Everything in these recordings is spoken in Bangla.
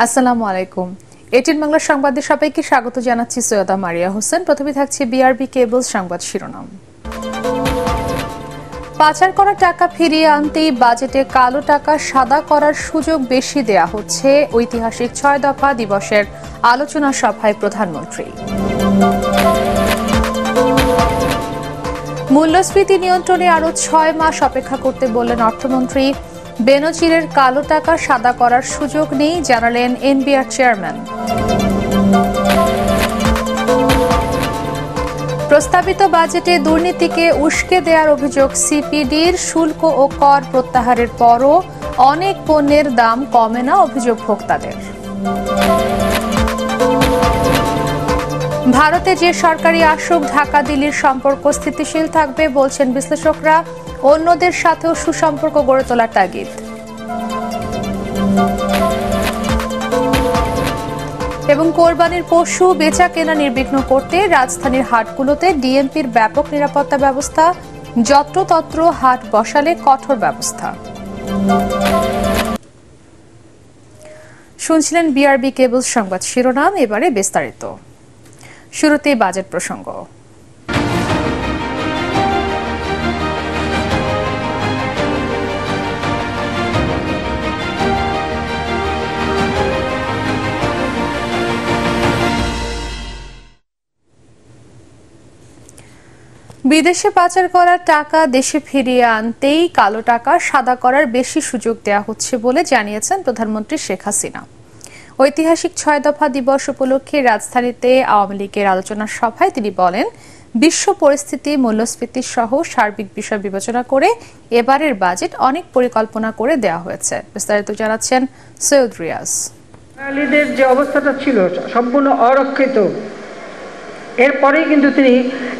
আসসালামু আলাইকুম। এটিএন বাংলা সংবাদে সবাইকে স্বাগত জানাচ্ছি। সৈয়দা মারিয়া হোসেন। প্রথমে থাকছে বিআরবি কেবল সংবাদ শিরোনাম। পাচার করা টাকা ফিরিয়ে আনতেই বাজেটে কালো টাকা সাদা করার সুযোগ বেশি দেয়া হচ্ছে। ঐতিহাসিক ৬ দফা দিবসের আলোচনা সভায় প্রধানমন্ত্রী। মূল্যস্ফীতি নিয়ন্ত্রণে আরও ৬ মাস অপেক্ষা করতে বললেন অর্থমন্ত্রী। বেনজিরের কালো টাকা সাদা করার সুযোগ নেই, জানালেন এনবিআর চেয়ারম্যান। প্রস্তাবিত বাজেটে দুর্নীতিকে উস্কে দেওয়ার অভিযোগ সিপিডির। শুল্ক ও কর প্রত্যাহারের পরও অনেক পণ্যের দাম কমে না, অভিযোগ ভোক্তাদের। ভারতে যে সরকারি আসুক, ঢাকা দিল্লির সম্পর্ক স্থিতিশীল থাকবে বলছেন বিশ্লেষকরা। অন্যদের সাথেও সুসম্পর্ক গড়ে তোলার তাগিদ। এবং কোরবানির পশু বেচা কেনা নির্বিঘ্ন করতে রাজধানীর হাটগুলোতে ডিএমপির ব্যাপক নিরাপত্তা ব্যবস্থা। যত্রতত্র হাট বসালে কঠোর ব্যবস্থা। শুনছিলেন বিআরবি কেবল সংবাদ শিরোনাম, এবারে বিস্তারিত। শুরুতেই বাজেট প্রসঙ্গ। বিদেশে পাচার করা টাকা দেশে ফিরিয়ে আনতেই কালো টাকা সাদা করার বেশি সুযোগ দেওয়া হচ্ছে বলে জানিয়েছেন প্রধানমন্ত্রী শেখ হাসিনা। ঐতিহাসিক ৬ দফা দিবস উপলক্ষে রাজধানীতে আওয়ামী লীগের আলোচনা সভায় তিনি বলেন, বিশ্ব পরিস্থিতি, মূল্যস্ফীতি সহ সার্বিক বিষয় বিবেচনা করে এবারের বাজেট অনেক পরিকল্পনা করে দেওয়া হয়েছে। বিস্তারিত জানাচ্ছেন সৈয়দ রিয়াজ। বাঙালিদের যে অবস্থাটা ছিল সম্পূর্ণ অরক্ষিত, এরপরেই কিন্তু তিনি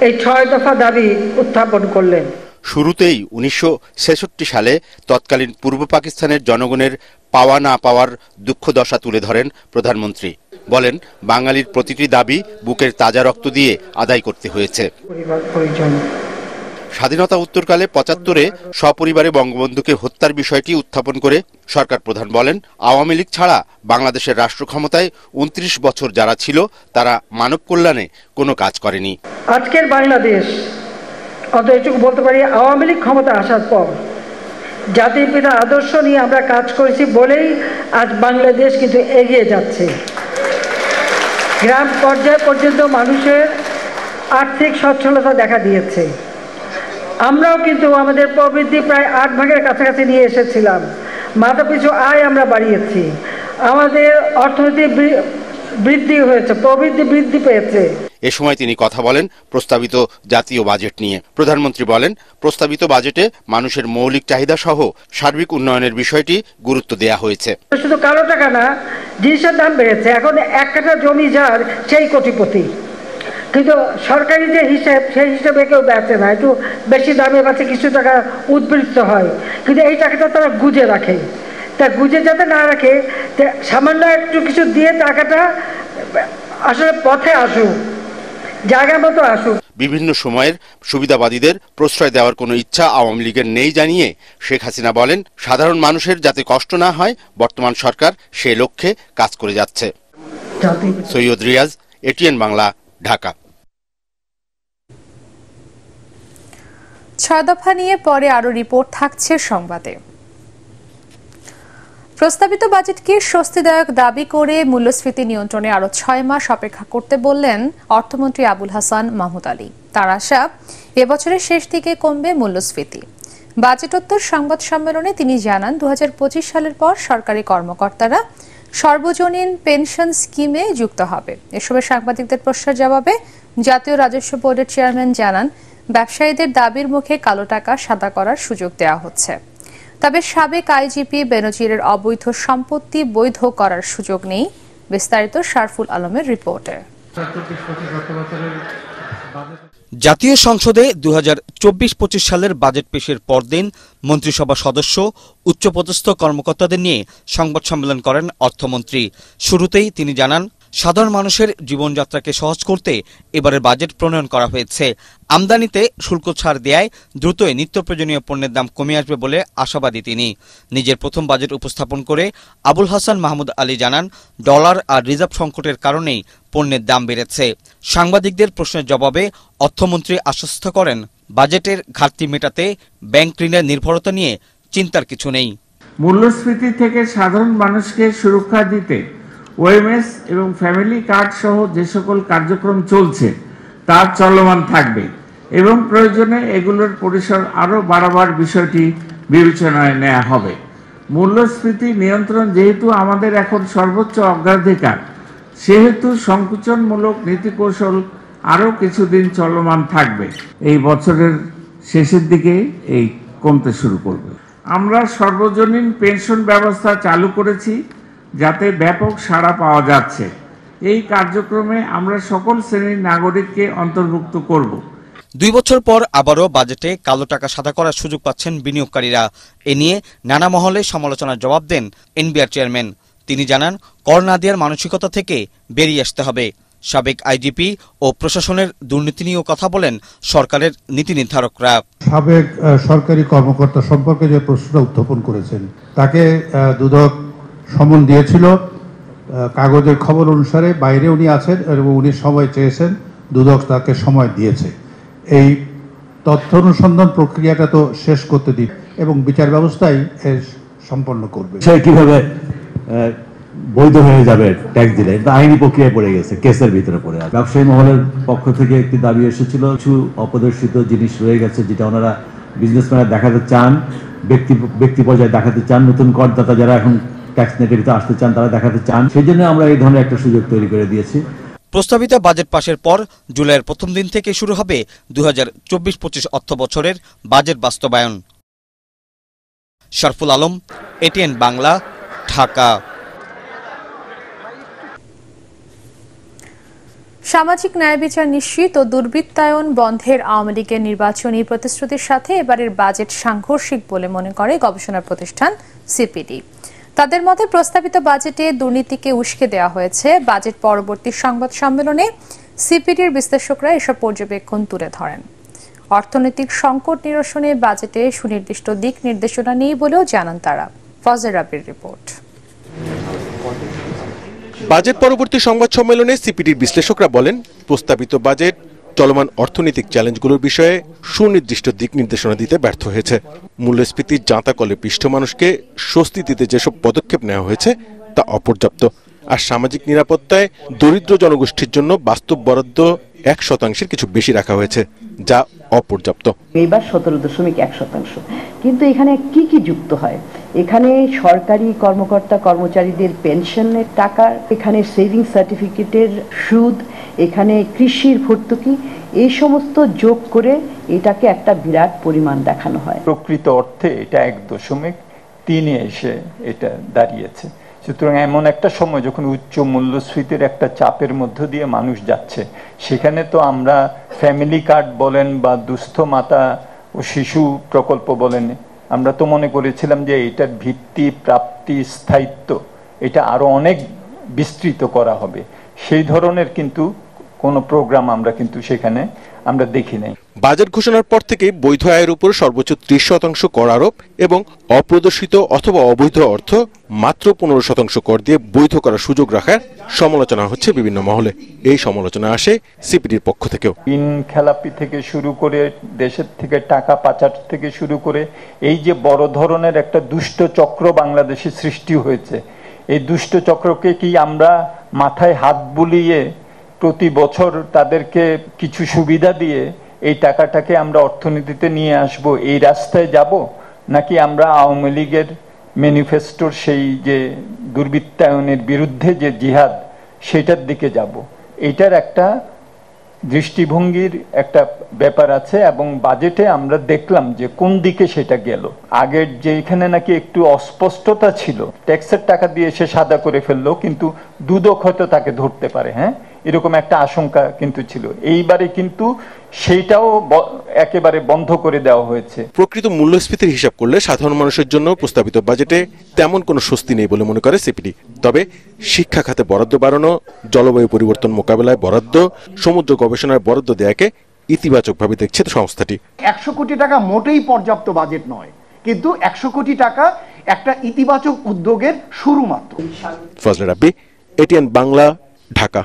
এই ৬ দফা দাবি উত্থাপন করলেন। শুরুতেই ১৯৬৬ সালে তৎকালীন পূর্ব পাকিস্তানের জনগণের পাওয়া না পাওয়ার দুঃখ দশা তুলে ধরেন প্রধানমন্ত্রী। বলেন, বাঙালির প্রতিটি দাবি বুকের তাজা রক্ত দিয়ে আদায় করতে হয়েছে। স্বাধীনতা উত্তরকালে ৭৫-এ সপরিবারে বঙ্গবন্ধুকে হত্যার বিষয়টি উত্থাপন করে সরকার প্রধান বলেন, আওয়ামী লীগ ছাড়া বাংলাদেশের রাষ্ট্র ক্ষমতায় ২৯ বছর যারা ছিল তারা মানব কল্যাণে কোনো কাজ করেনি। আজকের বাংলাদেশ, অত এটুকু বলতে পারি, আওয়ামী লীগ ক্ষমতা আসার পর জাতির পিতার আদর্শ নিয়ে আমরা কাজ করেছি বলেই আজ বাংলাদেশ কিন্তু এগিয়ে যাচ্ছে। গ্রাম পর্যায় পর্যন্ত মানুষের আর্থিক সচ্ছলতা দেখা দিয়েছে। আমরাও কিন্তু আমাদের প্রবৃদ্ধি প্রায় ৮ ভাগের কাছাকাছি নিয়ে এসেছিলাম। মাথাপিছু আয় আমরা বাড়িয়েছি, আমাদের অর্থনীতি বৃদ্ধি হয়েছে, প্রবৃদ্ধি বৃদ্ধি পেয়েছে। এ সময় তিনি কথা বলেন প্রস্তাবিত জাতীয় বাজেট নিয়ে। প্রধানমন্ত্রী বলেন, প্রস্তাবিত বাজেটে মানুষের মৌলিক চাহিদা সহ সার্বিক উন্নয়নের বিষয়টি গুরুত্ব দেয়া হয়েছে। শুধু কালো টাকা না, জিনিসের দাম বেড়েছে। এখন ১ কাঠা জমি যার সেই কোটিপতি, কিন্তু সরকারি যে হিসেব সেই হিসেবে কেউ বেচে না। একটু বেশি দামে বেচে, কিছু টাকা উদ্বৃত্ত হয়, কিন্তু এই টাকাটা তারা গুজে রাখে। তা গুজে যাতে না রাখে, সামান্য একটু কিছু দিয়ে টাকাটা আসলে পথে আসুক, জায়গা মতো আসুক। বিভিন্ন সময়ের সুবিধাবাদীদের প্রশ্রয় দেওয়ার কোনো ইচ্ছা আওয়ামী লীগের নেই জানিয়ে শেখ হাসিনা বলেন, সাধারণ মানুষের যাতে কষ্ট না হয় বর্তমান সরকার সে লক্ষ্যে কাজ করে যাচ্ছে। সৈয়দ রিয়াজ, এটিএন বাংলা, ঢাকা। ৬ দফা নিয়ে পরে আরো রিপোর্ট থাকছে সংবাদে। প্রস্তাবিত বাজেটকে স্বস্তিদায়ক দাবি করে মূল্যস্ফীতি নিয়ন্ত্রণে আরো ৬ মাস অপেক্ষা করতে বললেন অর্থমন্ত্রী আবুল হাসান মাহমুদ আলী। তার আশা, এবছরের শেষ দিকে কমবে মূল্যস্ফীতি। বাজেটোত্তর সংবাদ সম্মেলনে তিনি জানান, ২০২৫ সালের পর সরকারি কর্মকর্তারা সর্বজনীন পেনশন স্কিমে যুক্ত হবে। এসবের সাংবাদিকদের প্রশ্নের জবাবে জাতীয় রাজস্ব বোর্ডের চেয়ারম্যান জানান, ব্যবসায়ীদের দাবির মুখে কালো টাকা সাদা করার সুযোগ দেওয়া হচ্ছে। তবে সাবেক আইজিপি বেনজিরের অবৈধ সম্পত্তি বৈধ করার সুযোগ নেই। বিস্তারিত শারফুল আলমের রিপোর্টে। জাতীয় সংসদে ২০২৪-২৫ সালের বাজেট পেশের পরদিন মন্ত্রিসভা সদস্য, উচ্চপদস্থ কর্মকর্তাদের নিয়ে সংবাদ সম্মেলন করেন অর্থমন্ত্রী। শুরুতেই তিনি জানান, সাধারণ মানুষের জীবনযাত্রাকে সহজ করতে এবারের বাজেট প্রণয়ন করা হয়েছে। আমদানিতে শুল্ক ছাড় দেয়ায় দ্রুতই নিত্য প্রয়োজনীয় পণ্যের দাম কমে আসবে বলে আশাবাদী তিনি। নিজের প্রথম বাজেট উপস্থাপন করে আবুল হাসান মাহমুদ আলী জানান, ডলার আর রিজার্ভ সংকটের কারণেই পণ্যের দাম বেড়েছে। সাংবাদিকদের প্রশ্নের জবাবে অর্থমন্ত্রী আশ্বস্ত করেন, বাজেটের ঘাটতি মেটাতে ব্যাংক ঋণের নির্ভরতা নিয়ে চিন্তার কিছু নেই। মূল্যস্ফীতি থেকে সাধারণ মানুষকে সুরক্ষা দিতে ওএমএস এবং ফ্যামিলি কার্ড সহ যে সকল কার্যক্রম চলছে তা চলমান থাকবে এবং প্রয়োজনে এগুলোর পরিসর আরও বাড়াবার বিষয়টি বিবেচনায় নেওয়া হবে। মূল্যস্ফীতি নিয়ন্ত্রণ যেহেতু আমাদের এখন সর্বোচ্চ অগ্রাধিকার, সেহেতু সংকোচনমূলক নীতিকৌশল আরও কিছুদিন চলমান থাকবে। এই বছরের শেষের দিকে এই কমতে শুরু করবে। আমরা সর্বজনীন পেনশন ব্যবস্থা চালু করেছি, যাতে ব্যাপক সাড়া পাওয়া যাচ্ছে। এই কার্যক্রমে আমরা সকল শ্রেণীর নাগরিককে অন্তর্ভুক্ত করব। 2 বছর পর আবারও বাজেটে কালো টাকা সাদা করার সুযোগ পাচ্ছেন বিনিয়োগকারীরা। এ নিয়ে নানা মহলে সমালোচনার জবাব দেন এনবিআর চেয়ারম্যান। তিনি জানান, কর না দেওয়ার মানসিকতা থেকে বেরিয়ে আসতে হবে। সাবেক আইজিপি ও প্রশাসনের দুর্নীতি নিয়েও কথা বলেন সরকারের নীতি নির্ধারকরা। সাবেক সরকারি কর্মকর্তা সম্পর্কে যে প্রশ্নটা উত্থাপন করেছেন, তাকে দুদক সমন দিয়েছিল। কাগজের খবর অনুসারে বাইরে উনি আছেন এবং উনি সময় চেয়েছেন, দুদক তাকে সময় দিয়েছে। এই তথ্য অনুসন্ধান প্রক্রিয়াটা তো শেষ করতে দিন এবং বিচার ব্যবস্থাই সম্পন্ন করবে। সে কিভাবে বৈধ হয়ে যাবে ট্যাক্স দিলে, এটা আইনি প্রক্রিয়ায় পড়ে গেছে, কেসের ভিতরে পড়ে আছে। ব্যবসায়ী মহলের পক্ষ থেকে একটি দাবি এসেছিল, কিছু অপ্রদর্শিত জিনিস রয়ে গেছে যেটা ওনারা বিজনেসম্যানরা দেখাতে চান, ব্যক্তি পর্যায়ে দেখাতে চান, নতুন করদাতা যারা এখন ট্যাক্স নেগেটিভে আসতে চান তারা দেখাতে চান। সেই জন্য আমরা এই ধরনের একটা সুযোগ তৈরি করে দিয়েছি। প্রস্তাবিত বাজেট পাশের পর জুলাইয়ের প্রথম দিন থেকে শুরু হবে 2024-25 অর্থ বছরের বাজেট বাস্তবায়ন। শরফুল আলম, এটিএন বাংলা, ঢাকা। সামাজিক ন্যায় বিচার নিশ্চিত ও দুর্বৃত্তায়ন বন্ধের আওয়ামী লীগের নির্বাচনী প্রতিশ্রুতির সাথে এবারের বাজেট সাংঘর্ষিক বলে মনে করে গবেষণা প্রতিষ্ঠান সিপিডি। তাদের মতে প্রস্তাবিত বাজেটে দুর্নীতিকে উস্কে দেওয়া হয়েছে। বাজেট পরবর্তী সংবাদ সম্মেলনে সিপিডির বিশ্লেষকরা এসব পর্যবেক্ষণ তুলে ধরেন। অর্থনৈতিক সংকট নিরসনে বাজেটে সুনির্দিষ্ট দিক নির্দেশনা নেই বলেও জানান তারা। ফজর রাবির রিপোর্ট। বাজেট পরবর্তী সংবাদ সম্মেলনে সিপিডির বিশ্লেষকরা বলেন, প্রস্তাবিত বাজেট চলমান অর্থনৈতিক চ্যালেঞ্জগুলোর বিষয়ে সুনির্দিষ্ট দিক নির্দেশনা দিতে ব্যর্থ হয়েছে। মূল্যস্ফীতির জাঁতাকলে পিষ্ট মানুষকে স্বস্তি দিতে যেসব পদক্ষেপ নেওয়া হয়েছে তা অপর্যাপ্ত। আর সামাজিক নিরাপত্তায় দরিদ্র জনগোষ্ঠীর জন্য বাস্তব বরাদ্দ 1% কিছু বেশি রাখা হয়েছে, যা অপর্যাপ্ত। এইবার 17.1%। কিন্তু এখানে কি কি যুক্ত হয়? এখানে সরকারি কর্মকর্তা কর্মচারীদের পেনশনের টাকা, এখানে সেভিং সার্টিফিকেটের সুদ, এখানে কৃষির ভর্তুকি, এই সমস্ত যোগ করে এটাকে একটা বিরাট পরিমাণ দেখানো হয়। প্রকৃত অর্থে এটা 1.3 এসে এটা দাঁড়িয়েছে। সুতরাং এমন একটা সময় যখন উচ্চ মূল্যস্ফীতির একটা চাপের মধ্য দিয়ে মানুষ যাচ্ছে, সেখানে তো আমরা ফ্যামিলি কার্ড বলেন বা দুস্থ মাতা ও শিশু প্রকল্প বলেন, আমরা তো মনে করেছিলাম যে এটার ভিত্তি, প্রাপ্তি, স্থায়িত্ব এটা আরো অনেক বিস্তৃত করা হবে। সেই ধরনের কিন্তু কোনো প্রোগ্রাম আমরা কিন্তু সেখানে আমরা দেখি নাই। বাজেট ঘোষণার পর থেকে বৈধ আয়ের উপর সর্বোচ্চ 30% কর আরোপ এবং অপ্রদর্শিত অথবা অবৈধ অর্থ মাত্র 15% কর দিয়ে বৈধ করার সুযোগ রাখার সমালোচনা হচ্ছে বিভিন্ন মহলে। এই সমালোচনা আসে সিপিডির পক্ষ থেকেও। ঋণ খেলাপি থেকে শুরু করে দেশের থেকে টাকা পাচার থেকে শুরু করে এই যে বড় ধরনের একটা দুষ্ট চক্র বাংলাদেশে সৃষ্টি হয়েছে, এই দুষ্ট চক্রকে কি আমরা মাথায় হাত বুলিয়ে প্রতি বছর তাদেরকে কিছু সুবিধা দিয়ে এই টাকাটাকে আমরা অর্থনীতিতে নিয়ে আসব, এই রাস্তায় যাব, নাকি আমরা আওয়ামী লীগের ম্যানিফেস্টোর সেই যে দুর্বৃত্তায়নের বিরুদ্ধে যে জিহাদ সেটার দিকে যাব? এটার একটা দৃষ্টিভঙ্গির একটা ব্যাপার আছে এবং বাজেটে আমরা দেখলাম যে কোন দিকে সেটা গেল। আগের যে এখানে নাকি একটু অস্পষ্টতা ছিল, ট্যাক্সের টাকা দিয়ে সে সাদা করে ফেললো, কিন্তু দুদক হয়তো তাকে ধরতে পারে, হ্যাঁ, এরকম একটা আশঙ্কা কিন্তু ছিল। এইবারে কিন্তু সেইটাও একেবারে বন্ধ করে দেওয়া হয়েছে। প্রকৃত মূল্যস্ফীতির হিসাব করলে সাধারণ মানুষের জন্য প্রস্তাবিত বাজেটে তেমন কোনো স্বস্তি নেই বলে মনে করে সিপিডি। তবে শিক্ষা খাতে বরাদ্দ বাড়ানো, জলবায়ু পরিবর্তন মোকাবেলায় বরাদ্দ, সমুদ্র গবেষণায় বরাদ্দ দেয়াকে ইতিবাচকভাবে দেখছে সংস্থাটি। 100 কোটি টাকা মোটেই পর্যাপ্ত বাজেট নয়, কিন্তু 100 কোটি টাকা একটা ইতিবাচক উদ্যোগের শুরু মাত্র। ফজলে রাব্বি, এটিএন বাংলা, ঢাকা।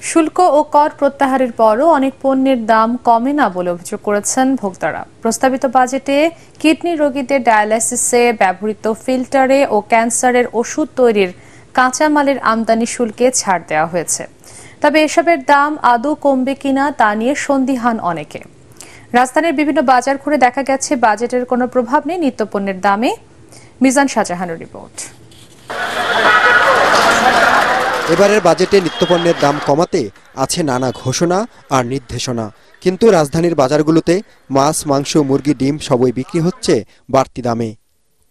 শুল্ক ও কর প্রত্যাহারের পরও অনেক পণ্যের দাম কমে না বলে অভিযোগ করেছেন ভোক্তারা। প্রস্তাবিত বাজেটে কিডনি রোগীদের ডায়ালাইসিসে ব্যবহৃত ফিল্টারে ও ক্যান্সারের ওষুধ তৈরির কাঁচামালের আমদানি শুল্কে ছাড় দেওয়া হয়েছে। তবে এসবের দাম আদৌ কমবে কিনা তা নিয়ে সন্দিহান অনেকে। রাজধানীর বিভিন্ন বাজার ঘুরে দেখা গেছে বাজেটের কোনো প্রভাব নেই নিত্যপণ্যের দামে। মিজান শাহজাহানের রিপোর্ট। এবারের বাজেটে নিত্যপণ্যের দাম কমাতে আছে নানা ঘোষণা আর নির্দেশনা, কিন্তু রাজধানীর বাজারগুলোতে মাছ, মাংস, মুরগি, ডিম সবই বিক্রি হচ্ছে বাড়তি দামে।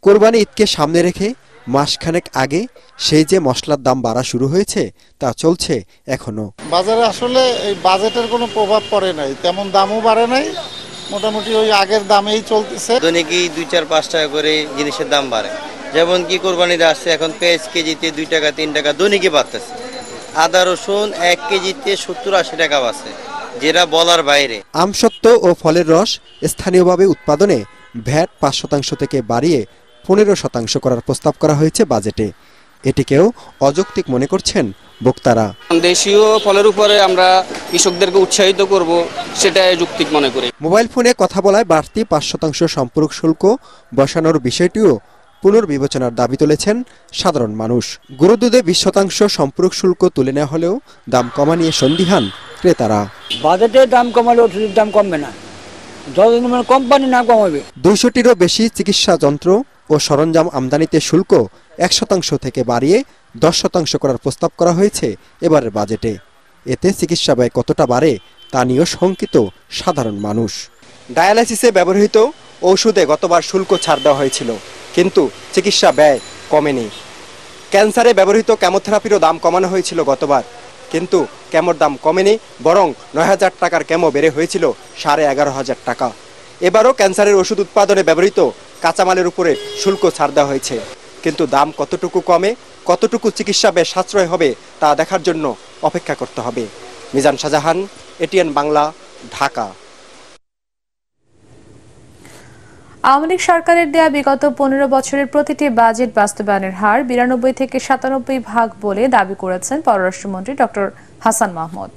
কোরবানি ঈদকে সামনে রেখে মাসখানেক আগে সেই যে মশলার দাম বাড়া শুরু হয়েছে তা চলছে এখনো। বাজারে আসলে এই বাজেটের কোনো প্রভাব পড়ে নাই, তেমন দামও বাড়ে নাই, মোটামুটি ওই আগের দামেই চলতেছে। দৈনিকই 2-4-5 টাকা করে জিনিসের দাম বাড়ে, যেমন কি কোরবানিতে আসছে এখন পেঁয়াজ কেজিতে 2 টাকা 3 টাকা দৈনিকই বাড়তেছে। আদা রসুন 1 কেজিতে 70-80 টাকা বাড়ছে, যেটা বলার বাইরে। আমসত্ত্ব ও ফলের রস স্থানীয়ভাবে উৎপাদনে ভ্যাট 5% থেকে বাড়িয়ে 15% করার প্রস্তাব করা হয়েছে বাজেটে। এটিকেও অযৌক্তিক মনে করছেন ভোক্তারা। দেশীয় ফলের উপরে আমরা কৃষকদেরকে উৎসাহিত করব, সেটা যৌক্তিক মনে করি। মোবাইল ফোনে কথা বলায় বাড়তি 5% সম্পূরক শুল্ক বসানোর বিষয়টিও পুনর্বিবেচনার দাবি তুলেছেন সাধারণ মানুষ। গরুর দুধে 20% সম্পূরক শুল্ক তুলে নেওয়া হলেও দাম কমা নিয়ে সন্দিহান ক্রেতারা। বাজেটে দাম কমালে ওষুধের দাম কমবে না, যতদিন কোম্পানি না কমাবে। 200টিরও বেশি চিকিৎসা যন্ত্র ও সরঞ্জাম আমদানিতে শুল্ক 1% থেকে বাড়িয়ে 10% করার প্রস্তাব করা হয়েছে এবারের বাজেটে। এতে চিকিৎসা ব্যয় কতটা বাড়ে তা নিয়েও শঙ্কিত সাধারণ মানুষ। ডায়ালাইসিসে ব্যবহৃত ঔষধে গতবার শুল্ক ছাড় দেওয়া হয়েছিল, কিন্তু চিকিৎসা ব্যয় কমেনি। ক্যান্সারে ব্যবহৃত কেমোথেরাপিরও দাম কমানো হয়েছিল গতবার, কিন্তু কেমোর দাম কমেনি, বরং 9000 টাকার কেমো বেড়ে হয়েছিল 11,500 টাকা। এবারও ক্যান্সারের ওষুধ উৎপাদনে ব্যবহৃত কাঁচামালের উপরে শুল্ক ছাড় দেওয়া হয়েছে, কিন্তু দাম কতটুকু কমে, কতটুকু চিকিৎসা ব্যয় সাশ্রয় হবে তা দেখার জন্য অপেক্ষা করতে হবে। মিজান শাহজাহান, এটিএন বাংলা, ঢাকা। আওয়ামী লীগ সরকারের দেয়া বিগত 15 বছরের প্রতিটি বাজেট বাস্তবায়নের হার 92 থেকে 97% বলে দাবি করেছেন পররাষ্ট্রমন্ত্রী ডক্টর হাসান মাহমুদ।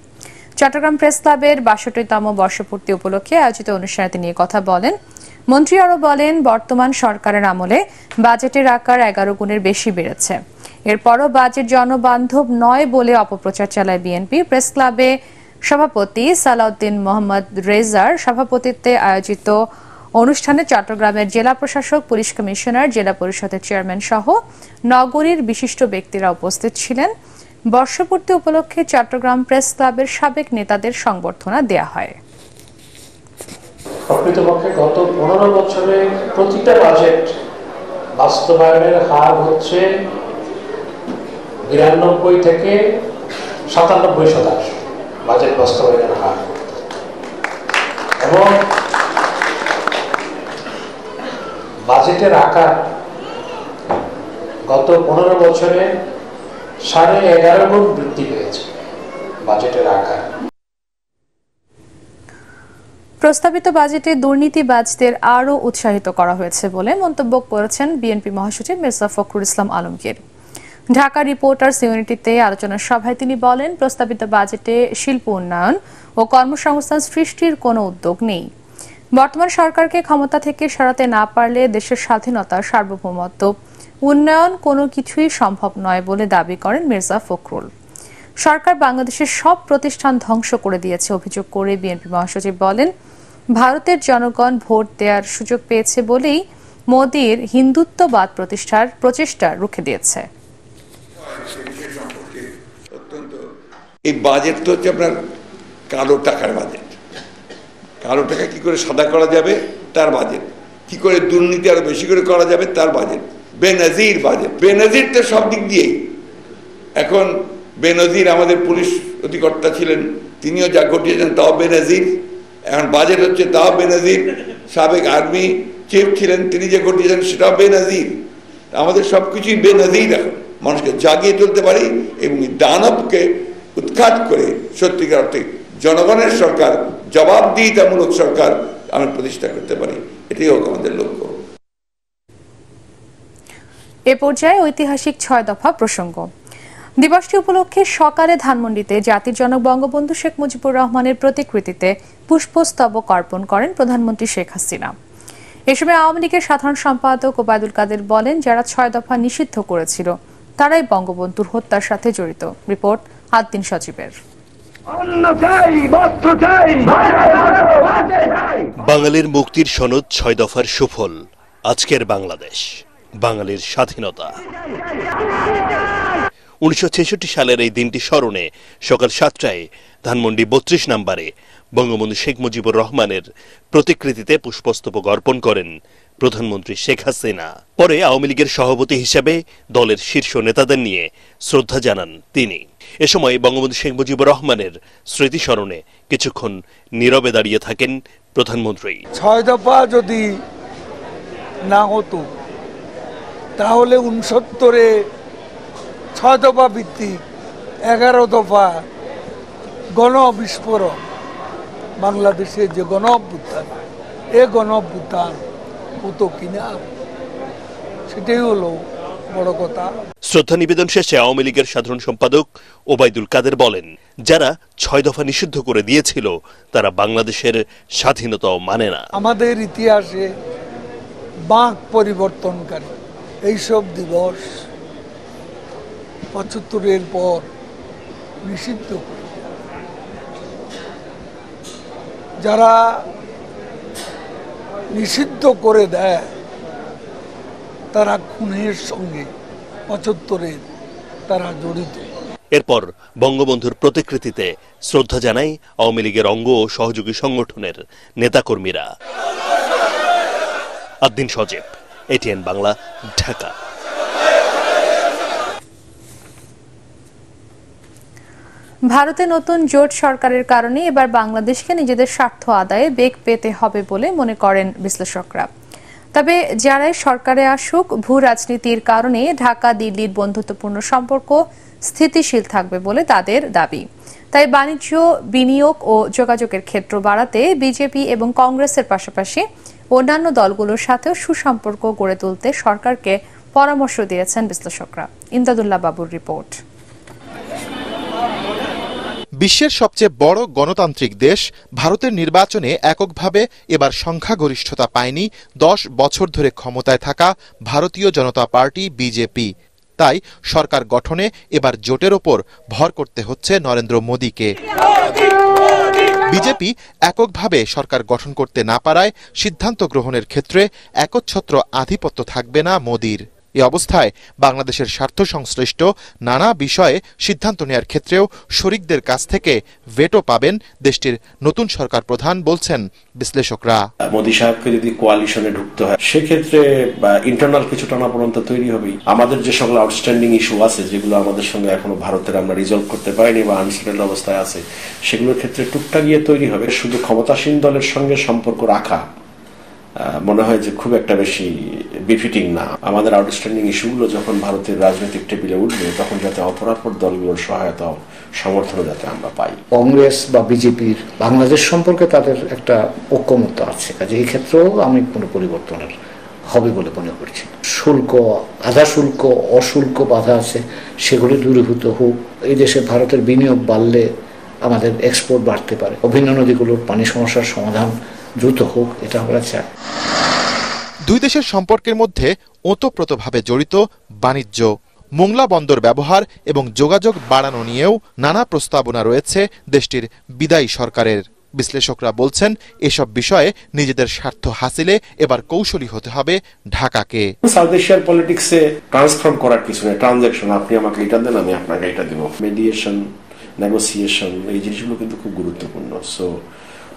চট্টগ্রাম প্রেস ক্লাবের 62তম বর্ষপূর্তি উপলক্ষে আয়োজিত অনুষ্ঠানে তিনি কথা বলেন। মন্ত্রী আরও বলেন, বর্তমান সরকারের আমলে বাজেটের আকার 11 গুণের বেশি বেড়েছে। এরপরও বাজেট জনবান্ধব নয় বলে অপপ্রচার চালায় বিএনপি। প্রেস ক্লাবে সভাপতি সালাউদ্দিন মোহাম্মদ রেজার সভাপতিত্বে আয়োজিত অনুষ্ঠানে চট্টগ্রামের জেলা প্রশাসক, পুলিশ কমিশনার, জেলা পরিষদের চেয়ারম্যান সহ নগরীর বিশিষ্ট ব্যক্তিরা উপস্থিত ছিলেন। বর্ষপূর্তি উপলক্ষে চট্টগ্রাম প্রেস ক্লাবের সাবেক নেতাদের সংবর্ধনা দেয়া হয়। প্রকৃতপক্ষে গত 15 বছরে প্রতিটা বাজেট বাস্তবায়নের হার হচ্ছে 92 থেকে 97% বাজেট বাস্তবায়নের হার, এবং বাজেটের আকার গত 15 বছরে 11.5 গুণ বৃদ্ধি পেয়েছে বাজেটের আকার। প্রস্তাবিত বাজেটে দুর্নীতিবাজদের আরও উৎসাহিত করা হয়েছে বলে মন্তব্য করেছেন বিএনপি মহাসচিব মির্জা ফখরুল ইসলাম আলমগীর। ঢাকা রিপোর্টার্স ইউনিটিতে আলোচনা সভায় তিনি বলেন, প্রস্তাবিত বাজেটে শিল্প উন্নয়ন ও কর্মসংস্থান সৃষ্টির কোনো উদ্যোগ নেই। বর্তমান সরকারকে ক্ষমতা থেকে সরাতে না পারলে দেশের স্বাধীনতা, সার্বভৌমত্ব, উন্নয়ন কোনো কিছুই সম্ভব নয় বলে দাবি করেন মির্জা ফখরুল। সরকার বাংলাদেশের সব প্রতিষ্ঠান ধ্বংস করে দিয়েছে অভিযোগ করে বিএনপি মহাসচিব বলেন, ভারতের জনগণ ভোট দেওয়ার সুযোগ পেয়েছে বলেই মোদির হিন্দুত্ববাদ প্রতিষ্ঠার প্রচেষ্টা রুখে দিয়েছে। এই বাজেট তো হচ্ছে আপনার কালো টাকার বাজেট। কালো টাকা কি করে সাদা করা যাবে তার বাজেট, কি করে দুর্নীতি আরো বেশি করে করা যাবে তার বাজেট, বেনজির বাজেট। বেনজির তো সব দিক দিয়েই এখন বেনজির আমাদের পুলিশ অধিকর্তা ছিলেন, তিনিও যা ঘটিয়েছেন তাও বেনজির। এখন বাজেট হচ্ছে তাও বেনজির। সাবেক আর্মি চিফ ছিলেন, তিনি যে ঘটিয়েছেন সেটাও বেনজির। আমাদের সবকিছুই বেনজির। এখন মানুষকে জাগিয়ে তুলতে পারি এবং দানবকে উৎখাত করে সত্যিকার অর্থে জনগণের সরকার, জবাবদিহিতামূলক সরকার আমরা প্রতিষ্ঠা করতে পারি। এটাই হোক আমাদের লক্ষ্য। এ পর্যায়ে ঐতিহাসিক 6 দফা প্রসঙ্গ। দিবসটি উপলক্ষে সকালে ধানমন্ডিতে জাতির জনক বঙ্গবন্ধু শেখ মুজিবুর রহমানের প্রতিকৃতিতে পুষ্পস্তবক অর্পণ করেন প্রধানমন্ত্রী শেখ হাসিনা। এ সময় আওয়ামী লীগের সাধারণ সম্পাদক ওবায়দুল কাদের বলেন, যারা 6 দফা নিষিদ্ধ করেছিল তারাই বঙ্গবন্ধুর হত্যার সাথে জড়িত। রিপোর্ট আদ্দিন সজীবের। বাঙালির মুক্তির সনদ 6 দফার সুফল আজকের বাংলাদেশ, বাঙালির স্বাধীনতা। 1966 সালের এই দিনটি স্মরণে সকাল 7টায় ধানমন্ডি 32 নম্বরে বঙ্গবন্ধু শেখ মুজিবুর রহমানের প্রতিকৃতিতে পুষ্পস্তবক অর্পণ করেন প্রধানমন্ত্রী শেখ হাসিনা। পরে আওয়ামী লীগের সভাপতি হিসেবে দলের শীর্ষ নেতাদের নিয়ে শ্রদ্ধা জানান তিনি। এ সময় বঙ্গবন্ধু শেখ মুজিবুর রহমানের স্মৃতি স্মরণে কিছুক্ষণ নীরবে দাঁড়িয়ে থাকেন প্রধানমন্ত্রী। 6 দফা যদি না হতো তাহলে 69-এ 6 দফা ভিত্তিক 11 দফা গণ বিস্ফোরণ, বাংলাদেশের যে গণ অভ্যুত্থান, এ গণ অভ্যুত্থান হতো কিনা, সেটাই হলো বড় কথা। শ্রদ্ধা নিবেদন শেষে আওয়ামী লীগের সাধারণ সম্পাদক ওবায়দুল কাদের বলেন, যারা 6 দফা নিষিদ্ধ করে দিয়েছিল তারা বাংলাদেশের স্বাধীনতাও মানে না। আমাদের ইতিহাসে বাঁক পরিবর্তনকারী এইসব দিবস 75-এর পর নিষিদ্ধ করে। যারা নিষিদ্ধ করে দেয় তারা খুনের সঙ্গে 75-এর তারা জড়িত। এরপর বঙ্গবন্ধুর প্রতিকৃতিতে শ্রদ্ধা জানায় আওয়ামী লীগের অঙ্গ ও সহযোগী সংগঠনের নেতাকর্মীরা। আদ্দিন সজীব, এটিএন বাংলা, ঢাকা। ভারতে নতুন জোট সরকারের কারণে এবার বাংলাদেশকে নিজেদের স্বার্থ আদায়ে বেগ পেতে হবে বলে মনে করেন বিশ্লেষকরা। তবে যারাই সরকারে আসুক, ভূ রাজনীতির কারণে ঢাকা দিল্লির বন্ধুত্বপূর্ণ সম্পর্ক স্থিতিশীল থাকবে বলে তাদের দাবি। তাই বাণিজ্য, বিনিয়োগ ও যোগাযোগের ক্ষেত্র বাড়াতে বিজেপি এবং কংগ্রেসের পাশাপাশি অন্যান্য দলগুলোর সাথেও সুসম্পর্ক গড়ে তুলতে সরকারকে পরামর্শ দিয়েছেন বিশ্লেষকরা। ইমদাদুল্লাহ বাবুর রিপোর্ট। বিশ্বের সবচেয়ে বড় গণতান্ত্রিক দেশ ভারতের নির্বাচনে এককভাবে এবার সংখ্যাগরিষ্ঠতা পায়নি 10 বছর ধরে ক্ষমতায় থাকা ভারতীয় জনতা পার্টি বিজেপি। তাই সরকার গঠনে এবার জোটের ওপর ভর করতে হচ্ছে নরেন্দ্র মোদীকে। বিজেপি এককভাবে সরকার গঠন করতে না পারায় সিদ্ধান্ত গ্রহণের ক্ষেত্রে একচ্ছত্র আধিপত্য থাকবে না মোদীর। এ অবস্থায় বাংলাদেশের স্বার্থ সংশ্লিষ্ট নানা বিষয়ে সিদ্ধান্ত নেয়ার ক্ষেত্রেও শরিকদের কাছ থেকে ভেটো পাবেন দেশটির নতুন সরকার প্রধান, বলছেন বিশ্লেষকরা। মোদী সাহেবকে যদি কোয়ালিশনে ঢুকতে হয়, সেক্ষেত্রে ইন্টারনাল কিছু টানাপোড়েন তো তৈরি হবেই। আমাদের যে সকল আউটস্ট্যান্ডিং ইস্যু আছে, যেগুলো আমাদের সঙ্গে এখনো ভারতের আমরা রিজলভ করতে পারিনি বা আনসেটেলড অবস্থায় আছে, সেগুলোর ক্ষেত্রে টুকটাক গিয়ে তৈরি হবে। শুধু ক্ষমতাসীন দলের সঙ্গে সম্পর্ক রাখা মনে হয় যে খুব একটা বেশি বিফিটিং না। আমাদের আউটস্ট্যান্ডিং ইস্যুগুলো যখন ভারতের রাজনৈতিক টেবিলে উঠবে, তখন যাতে অপরাপর দলগুলোর সহায়তা সমর্থন যাতে আমরা পাই। কংগ্রেস বা বিজেপির বাংলাদেশ সম্পর্কে তাদের একটা ঐক্যমত্য আছে, কাজে এই ক্ষেত্রেও আমি কোনো পরিবর্তনের হবে বলে মনে করছি। শুল্ক, আধা শুল্ক, অশুল্ক বাধা আছে, সেগুলি দূরীভূত হোক। এই দেশে ভারতের বিনিয়োগ বাড়লে আমাদের এক্সপোর্ট বাড়তে পারে। অভিন্ন নদীগুলোর পানি সমস্যার সমাধান দ্রুত হোক, এটা আমরা চাই। দুই দেশের সম্পর্কের মধ্যে ওতপ্রোতভাবে জড়িত বাণিজ্য, মোংলা বন্দর ব্যবহার এবং যোগাযোগ বাড়ানো নিয়েও নানা প্রস্তাবনা রয়েছে দেশটির বিদায়ী সরকারের। বিশ্লেষকরা বলছেন, এসব বিষয়ে নিজেদের স্বার্থ হাসিলে এবার কৌশলী হতে হবে ঢাকাকে। সাউথ এশিয়ার পলিটিক্সে ট্রান্সফর্ম করার কিছু নেই, ট্রানজাকশন, আপনি আমাকে এটা দেন, আমি আপনাকে এটা দেব, মিডিয়েশন, নেগোসিয়েশন, এই জিনিসগুলো কিন্তু খুব গুরুত্বপূর্ণ। সো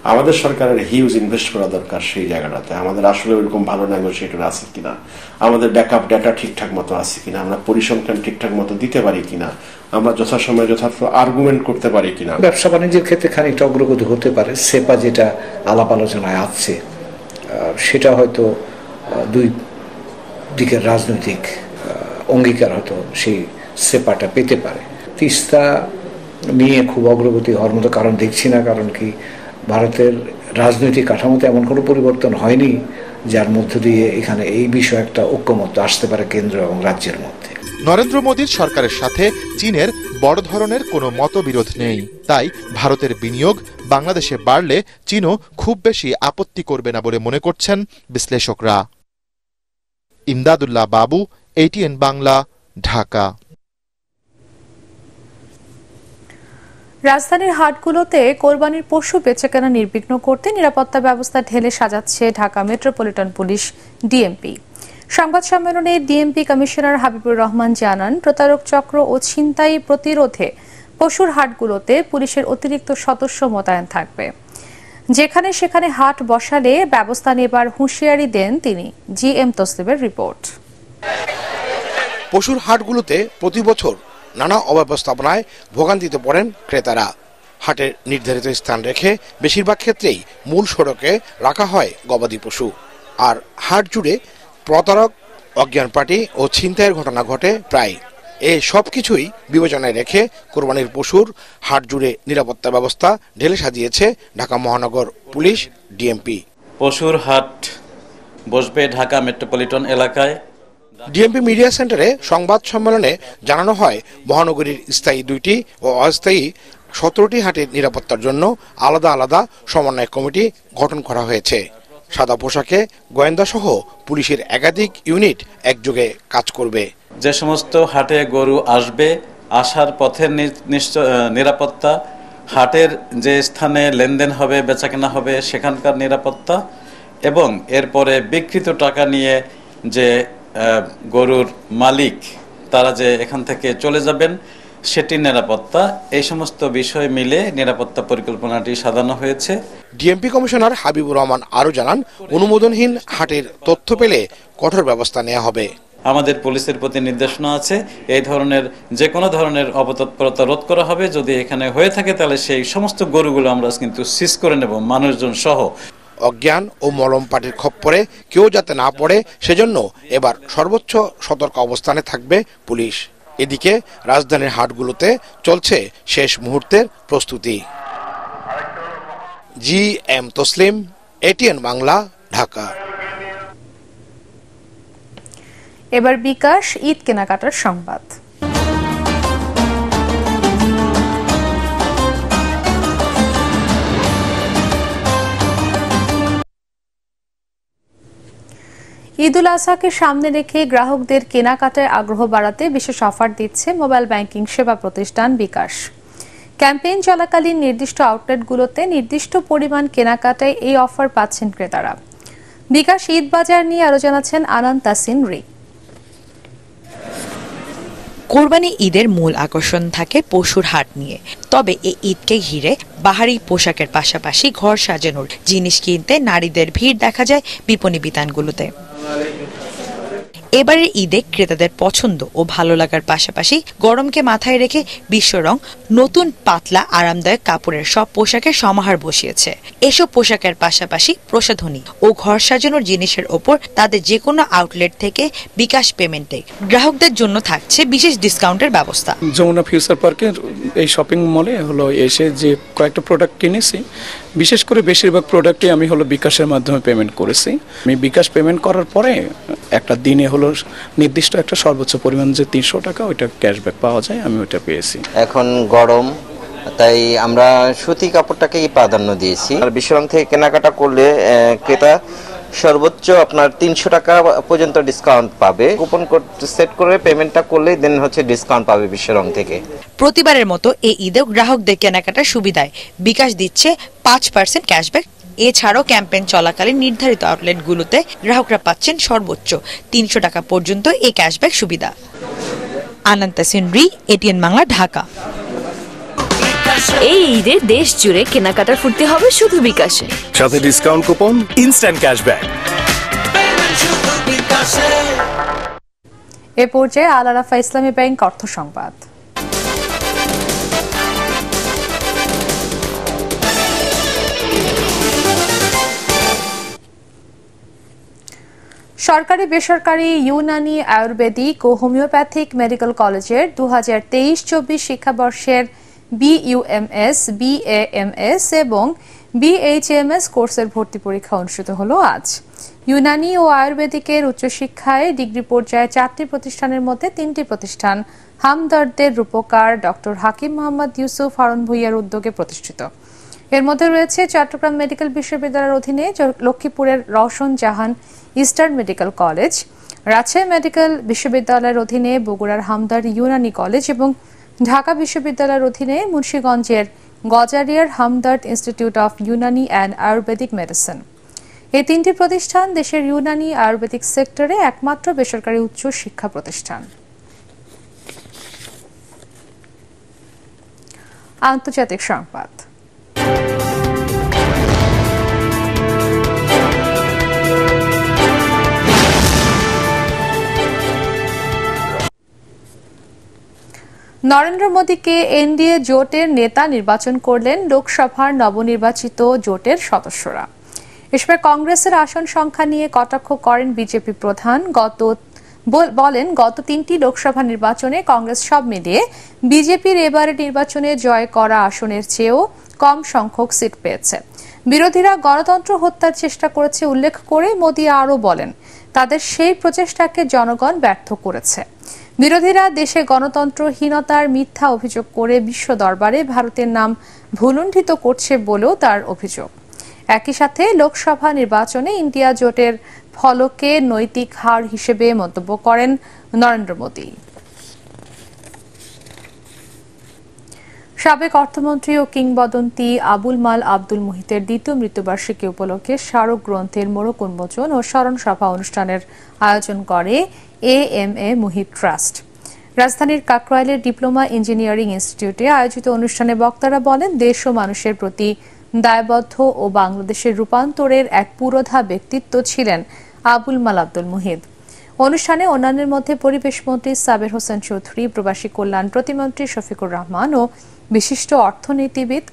আমাদের সরকারের হিউজ ইনভেস্ট করা দরকার সেই জায়গাটাতে। আমাদের আসলে ওইরকম ভালো নেগোসিয়েটর আছে কিনা, আমাদের ব্যাকআপ ডাটা ঠিকঠাক মতো আছে কিনা, আমরা পরিসংখ্যান ঠিকঠাক মতো দিতে পারি কিনা, আমরা যথাসময়ে যথার্থ আর্গুমেন্ট করতে পারি কিনা। ব্যবসা বাণিজ্যের ক্ষেত্রে খানিকটা অগ্রগতি হতে পারে। সেপা যেটা আলাপ আলোচনায় আছে সেটা হয়তো দুই দিকের রাজনৈতিক অঙ্গীকার হয়তো সেই সেপাটা পেতে পারে। তিস্তা নিয়ে খুব অগ্রগতি হওয়ার মতো কারণ দেখছি না, কারণ কি ভারতের রাজনৈতিক কাঠামোতে এমন কোনো পরিবর্তন হয়নি যার মধ্য দিয়ে এখানে এই বিষয়ে একটা ঐক্যমত্য আসতে পারে কেন্দ্র এবং রাজ্যের মধ্যে। নরেন্দ্র মোদীর সরকারের সাথে চীনের বড় ধরনের কোনো মতবিরোধ নেই, তাই ভারতের বিনিয়োগ বাংলাদেশে বাড়লে চীনও খুব বেশি আপত্তি করবে না বলে মনে করছেন বিশ্লেষকরা। ইমদাদুল্লাহ বাবু, ATN বাংলা, ঢাকা। রাজধানীর হাটগুলোতে কোরবানির পশু বেচাকেনা নির্বিঘ্ন করতে নিরাপত্তা ব্যবস্থা ঢেলে সাজাচ্ছে ঢাকা মেট্রোপলিটন পুলিশ ডিএমপি। সংবাদ সম্মেলনে ডিএমপি কমিশনার হাবিবুর রহমান জানান, প্রতারক চক্র ও ছিনতাই প্রতিরোধে পশুর হাটগুলোতে পুলিশের অতিরিক্ত সদস্য মোতায়েন থাকবে। যেখানে সেখানে হাট বসালে ব্যবস্থা নেবার হুঁশিয়ারি দেন তিনি। GM তসলিমের রিপোর্ট। পশুর হাটগুলোতে প্রতি বছর নানা অব্যবস্থাপনায় ভোগান্তিতে পড়েন ক্রেতারা। হাটের নির্ধারিত স্থান রেখে বেশিরভাগ ক্ষেত্রেই মূল সড়কে রাখা হয় গবাদি পশু, আর হাট জুড়ে প্রতারক, অজ্ঞান পার্টি ও ছিনতাইয়ের ঘটনা ঘটে প্রায়। এই সব কিছুই বিবেচনায় রেখে কোরবানির পশুর হাট জুড়ে নিরাপত্তা ব্যবস্থা ঢেলে সাজিয়েছে ঢাকা মহানগর পুলিশ ডিএমপি। পশুর হাট বসবে ঢাকা মেট্রোপলিটন এলাকায়। ডিএমপি মিডিয়া সেন্টারে সংবাদ সম্মেলনে জানানো হয়, মহানগরীর স্থায়ী 2টি ও অস্থায়ী 17টি হাটের নিরাপত্তার জন্য আলাদা আলাদা সমন্বয় কমিটি গঠন করা হয়েছে। সাদা পোশাকে গোয়েন্দা সহ পুলিশের একাধিক ইউনিট একযোগে কাজ করবে। যে সমস্ত হাটে গরু আসবে, আসার পথের নিরাপত্তা, হাটের যে স্থানে লেনদেন হবে, বেচাকেনা হবে সেখানকার নিরাপত্তা, এবং এরপরে বিকৃত টাকা নিয়ে যে গরুর মালিক তারা যে এখান থেকে চলে যাবেন সেটির নিরাপত্তা, এই সমস্ত বিষয় মিলে নিরাপত্তা পরিকল্পনাটি সাজানো হয়েছে। ডিএমপি কমিশনার হাবিবুর রহমান আরও জানান, অনুমোদনহীন হাটের তথ্য পেলে কঠোর ব্যবস্থা নেওয়া হবে। আমাদের পুলিশের প্রতি নির্দেশনা আছে, এই ধরনের যে কোনো ধরনের অপতৎপরতা রোধ করা হবে। যদি এখানে হয়ে থাকে তাহলে সেই সমস্ত গরুগুলো আমরা কিন্তু সিজ করে নেব, মানুষজন সহ। অজ্ঞান ও মলম পাটির খপ্পরে কেউ যাতে না পড়ে সেজন্য এবার সর্বোচ্চ সতর্ক অবস্থানে থাকবে পুলিশ। এদিকে রাজধানীর হাটগুলোতে চলছে শেষ মুহূর্তের প্রস্তুতি। GM Taslim, ATN Bangla, Dhaka. এবার বিকাশ ঈদ কেনাকাটার সংবাদ। ঈদুল আজহাকে সামনে রেখে গ্রাহকদের কেনাকাটায় আগ্রহ বাড়াতে বিশেষ অফার দিচ্ছে মোবাইল ব্যাংকিং সেবা প্রতিষ্ঠান বিকাশ। ক্যাম্পেইন চলাকালীন নির্দিষ্ট আউটলেটগুলোতে নির্দিষ্ট পরিমাণ কেনাকাটায় এই অফার পাচ্ছেন ক্রেতারা। বিকাশ ঈদ বাজার নিয়ে আরো জানাচ্ছেন আনন্দ তাসিন রি। কোরবানি ঈদের মূল আকর্ষণ থাকে পশুর হাট নিয়ে, তবে এই ঈদকে ঘিরে বাহারি পোশাকের পাশাপাশি ঘর সাজানোর জিনিস কিনতে নারীদের ভিড় দেখা যায় বিপণী বিতানগুলোতে। এবারের ঈদে ক্রেতাদের পছন্দ ও ভালো লাগার পাশাপাশি গরমকে মাথায় রেখে বিশ্বরং নতুন পাতলা আরামদায়ক কাপড়ের সব পোশাকের সমাহার বসিয়েছে। এসব পোশাকের পাশাপাশি প্রসাধনী ও ঘর সাজানোর জিনিসের ওপর তাদের যে কোনো আউটলেট থেকে বিকাশ পেমেন্টে গ্রাহকদের জন্য থাকছে বিশেষ ডিসকাউন্টের ব্যবস্থা। যমুনা ফিউচার পার্কের এই শপিং মলে এসে যে কয়েকটা প্রোডাক্ট কিনেছি, বিশেষ করে বেশিরভাগ প্রোডাক্টই আমি বিকাশের মাধ্যমে পেমেন্ট করেছি। আমি বিকাশ পেমেন্ট করার পরে একটা দিনে নির্দিষ্ট একটা সর্বোচ্চ পরিমাণ যে 300 টাকা ওইটা ক্যাশব্যাক পাওয়া যায়, আমি ওইটা পেয়েছি। এখন গরম, তাই আমরা সুতি কাপড়টাকেই প্রাধান্য দিয়েছি। আর বিশ্বরং থেকে কেনাকাটা করলে ক্রেতা সর্বোচ্চ আপনার 300 টাকা পর্যন্ত ডিসকাউন্ট পাবে। কুপন কোড সেট করে পেমেন্টটা করলেই দেন ডিসকাউন্ট পাবে বিশ্বরং থেকে। প্রতিবারের মতো এই ঈদেও গ্রাহকদের কেনাকাটার সুবিধায় বিকাশ দিচ্ছে 5% ক্যাশব্যাক। এছাড়াও ক্যাম্পেইন চলাকালীন নির্ধারিত আউটলেটগুলোতে গ্রাহকরা পাচ্ছেন সর্বোচ্চ 300 টাকা পর্যন্ত এই ক্যাশব্যাক সুবিধা। আনন্দ তাসিন রি, ATN বাংলা, ঢাকা। এই ঈদে দেশ জুড়ে কেনাকাটার ফুর্তি হবে শুধু বিকাশে, সাথে ডিসকাউন্ট কুপন, ইনস্ট্যান্ট ক্যাশব্যাক। এ পর্যায়ে আল আরাফা ইসলামী ব্যাংক অর্থ সংবাদ। সরকারি বেসরকারি ইউনানি আয়ুর্বেদিক ও হোমিওপ্যাথিক মেডিকেল কলেজের 2023-24 শিক্ষাবর্ষের BUMS, BAMS এবং BHMS কোর্সের ভর্তি পরীক্ষা অনুষ্ঠিত হলো আজ। ইউনানি ও আয়ুর্বেদিকের উচ্চশিক্ষায় ডিগ্রি পর্যায়ে 4টি প্রতিষ্ঠানের মধ্যে 3টি প্রতিষ্ঠান হামদর্দের রূপকার ডক্টর হাকিম মোহাম্মদ ইউসুফ হারুন ভূঁইয়ার উদ্যোগে প্রতিষ্ঠিত। এর মধ্যে রয়েছে চট্টগ্রাম মেডিকেল বিশ্ববিদ্যালয়ের অধীনে লক্ষ্মীপুরের Rowshan Jahan eastern medical college, Rajshahi medical বিশ্ববিদ্যালয়ের অধীনে বগুড়ার হামদর্দ ইউনানি কলেজ এবং ঢাকা বিশ্ববিদ্যালয়ের অধীনে মুন্সিগঞ্জের গজারিয়ার Hamdard institute of Unani and Ayurvedic medicine. এই 3টি প্রতিষ্ঠান দেশের ইউনানি আয়ুর্বেদিক সেক্টরে একমাত্র বেসরকারি উচ্চ শিক্ষা প্রতিষ্ঠান। আন্তর্জাতিক সংবাদ। নরেন্দ্র মোদীকে এনডিএ জোটের নেতা নির্বাচন করলেন লোকসভার নবনির্বাচিত জোটের সদস্যরা। এসময় কংগ্রেসের আসন সংখ্যা নিয়ে কটাক্ষ করেন বিজেপি প্রধান। বলেন গত 3টি লোকসভা নির্বাচনে কংগ্রেস সব মিলিয়ে বিজেপির এবারের নির্বাচনে জয় করা আসনের চেয়েও কম সংখ্যক সিট পেয়েছে। বিরোধীরা গণতন্ত্র হত্যার চেষ্টা করেছে উল্লেখ করে মোদী আরও বলেন তাদের সেই প্রচেষ্টাকে জনগণ ব্যর্থ করেছে। বিরোধীরা দেশে গণতন্ত্রহীনতার মিথ্যা অভিযোগ করে বিশ্ব দরবারে ভারতের নাম ভুলুণ্ঠিত করছে বলেও তার অভিযোগ। একই সাথে লোকসভা নির্বাচনে ইন্ডিয়া জোটের ফলকে নৈতিক হার হিসেবে মন্তব্য করেন নরেন্দ্র মোদী। সাবেক অর্থমন্ত্রী ও কিংবদন্তি আবুল মাল আব্দুল মুহিতের দ্বিতীয় মৃত্যুবার্ষিকী উপলক্ষে স্মারক গ্রন্থের মোড়ক উন্মোচন ও স্মরণ সভা অনুষ্ঠানের আয়োজন করে AMA মুহিত ট্রাস্ট। রাজধানীর কাকরাইলের ডিপ্লোমা ইঞ্জিনিয়ারিং ইনস্টিটিউটে আয়োজিত অনুষ্ঠানে বক্তারা বলেন দেশ ও মানুষের প্রতি দায়বদ্ধ ও বাংলাদেশের রূপান্তরের এক পুরোধা ব্যক্তিত্ব ছিলেন আবুল মাল আব্দুল মুহিত। অনুষ্ঠানে অন্যান্যের মধ্যে পরিবেশ মন্ত্রী সাবের হোসেন চৌধুরী, প্রবাসী কল্যাণ প্রতিমন্ত্রী শফিকুর রহমান ও বিশিষ্ট অর্থনীতিবিদ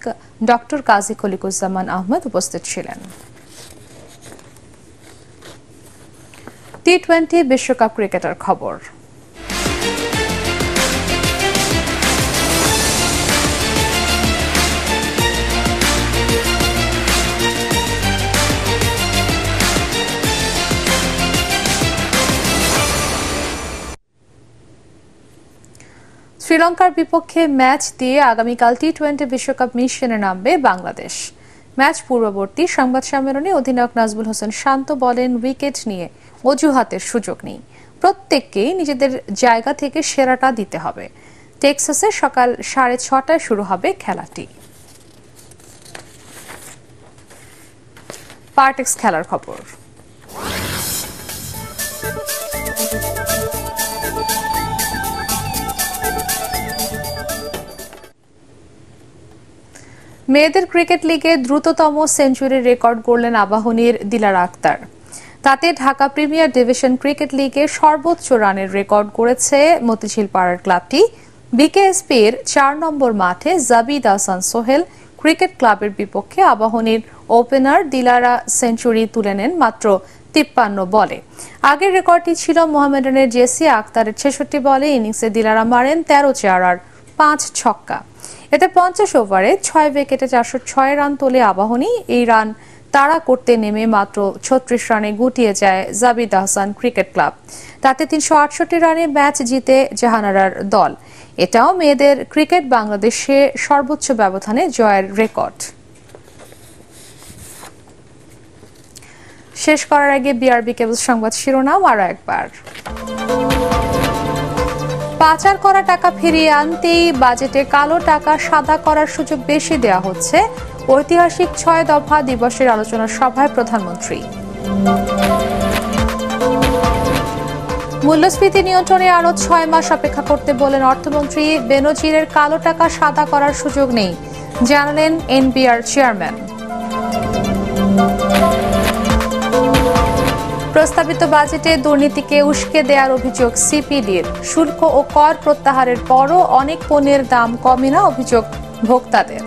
ডক্টর কাজী খলিকুজ্জামান আহমদ উপস্থিত ছিলেন। টি-20 বিশ্বকাপ ক্রিকেটের খবর। শ্রীলঙ্কার বিপক্ষে ম্যাচ দিয়ে আগামীকাল টি-20 বিশ্বকাপ মিশনে নামবে বাংলাদেশ। ম্যাচ পূর্ববর্তী সংবাদ সম্মেলনে অধিনায়ক নাজমুল হোসেন শান্ত বলেন উইকেট নিয়ে অজুহাতের সুযোগ নেই, প্রত্যেককেই নিজেদের জায়গা থেকে সেরাটা দিতে হবে। টেক্সাসে সকাল 6:30টায় শুরু হবে খেলাটি। পার্টেক্স খেলার খবর। মেয়েদের ক্রিকেট লিগে দ্রুততম সেঞ্চুরির রেকর্ড গড়লেন আবাহনীর দিলারা আক্তার। তাতে ঢাকা প্রিমিয়ার ডিভিশন ক্রিকেট লিগে সর্বোচ্চ রানের রেকর্ড গড়েছে মতিঝিল পাড়ার ক্লাবটি। বিকেএসপির 4 নম্বর মাঠে জাবিদ আহসান সোহেল ক্রিকেট ক্লাবের বিপক্ষে আবাহনীর ওপেনার দিলারা সেঞ্চুরি তুলে নেন মাত্র 53 বলে। আগের রেকর্ডটি ছিল মোহামেডানের জেসি আক্তারের 66 বলে। ইনিংসে দিলারা মারেন 13 আর 5 ছক্কা। এতে 50 ওভারে 6 উইকেটে 406 রান তোলে আবাহনী। এই রান তাড়া করতে নেমে মাত্র 36 রানে গুটিয়ে যায় জাবিদ আহসান ক্রিকেট ক্লাব। তাতে 368 রানে ম্যাচ জিতে জাহানারার দল। এটাও মেয়েদের ক্রিকেট বাংলাদেশে সর্বোচ্চ ব্যবধানে জয়ের রেকর্ড। শেষ করার আগে বিআরবি কেবল সংবাদ শিরোনাম আরো একবার। পাচার করা টাকা ফিরিয়ে আনতেই বাজেটে কালো টাকা সাদা করার সুযোগ বেশি দেওয়া হচ্ছে। ঐতিহাসিক 6 দফা দিবসের আলোচনা সভায় প্রধানমন্ত্রী। মূল্যস্ফীতি নিয়ন্ত্রণে আরো 6 মাস অপেক্ষা করতে বলেন অর্থমন্ত্রী। বেনজিরের কালো টাকা সাদা করার সুযোগ নেই, জানালেন এনবিআর চেয়ারম্যান। প্রস্তাবিত বাজেটে দুর্নীতিকে উস্কে দেওয়ার অভিযোগ সিপিডির। শুল্ক ও কর প্রত্যাহারের পরও অনেক পণ্যের দাম কমে না, অভিযোগ ভোক্তাদের।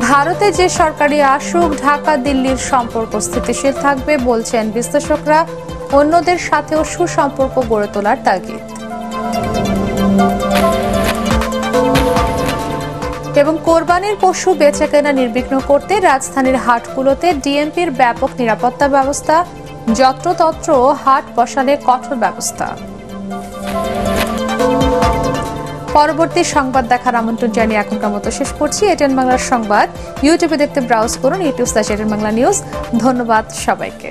ভারতে যে সরকারি আসুক, ঢাকা দিল্লির সম্পর্ক স্থিতিশীল থাকবে বলছেন বিশ্লেষকরা। অন্যদের সাথেও সুসম্পর্ক গড়ে তোলার তাগিদ। এবং কোরবানির পশু বেচাকেনা নির্বিঘ্ন করতে রাজধানীর হাটগুলোতে ডিএমপির ব্যাপক নিরাপত্তা ব্যবস্থা। যত্রতত্র হাট বসালে কঠোর ব্যবস্থা। পরবর্তী সংবাদ দেখার আমন্ত্রণ জানিয়ে এখনকার মতো শেষ করছি। এটিএন বাংলার সংবাদ ইউটিউবে দেখতে ব্রাউজ করুন youtube/এটিএন বাংলা নিউজ। ধন্যবাদ সবাইকে।